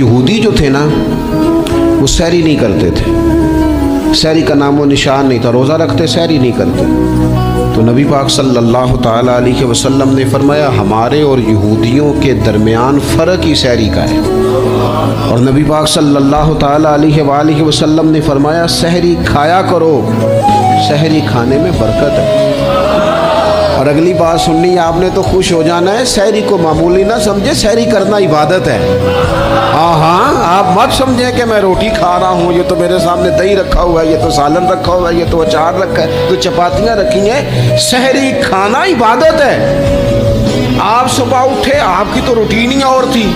یہودی جو تھے نا وہ سحری نہیں کرتے تھے، سحری کا نام و نشان نہیں تھا، روزہ رکھتے سحری نہیں کرتے۔ تو نبی پاک صلی اللہ تعالیٰ علیہ وسلم نے فرمایا ہمارے اور یہودیوں کے درمیان فرق ہی سحری کا ہے۔ اور نبی پاک صلی اللہ تعالیٰ علیہ وآلہ وسلم نے فرمایا سحری کھایا کرو، سحری کھانے میں برکت ہے۔ اور اگلی بات سننی ہے آپ نے تو خوش ہو جانا ہے، سحری کو معمولی نہ سمجھے، سحری کرنا عبادت ہے۔ ہاں آپ مت سمجھیں کہ میں روٹی کھا رہا ہوں، یہ تو میرے سامنے دہی رکھا ہوا ہے، یہ تو سالن رکھا ہوا ہے، یہ تو اچار رکھا ہے، تو چپاتیاں رکھی ہیں۔ سحری کھانا عبادت ہے۔ آپ صبح اٹھے، آپ کی تو روٹین ہی اور تھی،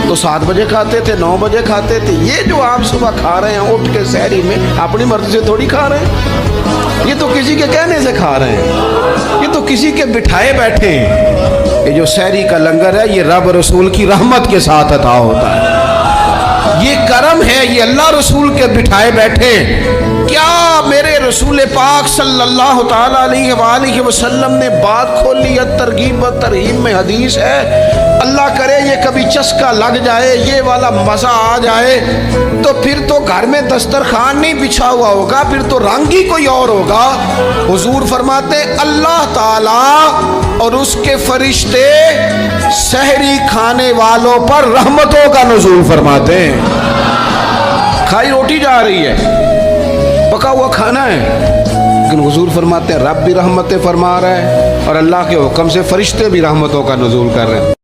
تو 7 بجے کھاتے تھے، 9 بجے کھاتے تھے۔ یہ جو آپ صبح کھا رہے ہیں اٹھ کے سحری میں، اپنی مرضی سے تھوڑی کھا رہے ہیں، یہ تو کسی کے کہنے سے کھا رہے ہیں، یہ تو کسی کے بٹھائے بیٹھے ہیں۔ یہ جو سحری کا لنگر ہے یہ رب رسول کی رحمت کے ساتھ عطا ہوتا ہے، یہ کرم ہے، یہ اللہ رسول کے بٹھائے بیٹھے۔ کیا میرے رسول پاک صلی اللہ تعالیٰ علیہ وآلہ وسلم نے بات کھولی ہے، ترغیب و ترہیب میں حدیث ہے۔ اللہ کرے یہ کبھی چسکا لگ جائے، یہ والا مزہ آ جائے، تو پھر تو گھر میں دسترخوان نہیں بچھا ہوا ہوگا، پھر تو رنگ ہی کوئی اور ہوگا۔ حضور فرماتے اللہ تعالیٰ اور اس کے فرشتے سحری کھانے والوں پر رحمتوں کا نزول فرماتے ہیں۔ کھائی روٹی جا رہی ہے، پکا ہوا کھانا ہے، لیکن حضور فرماتے ہیں رب بھی رحمتیں فرما رہا ہے اور اللہ کے حکم سے فرشتے بھی رحمتوں کا نزول کر رہے ہیں۔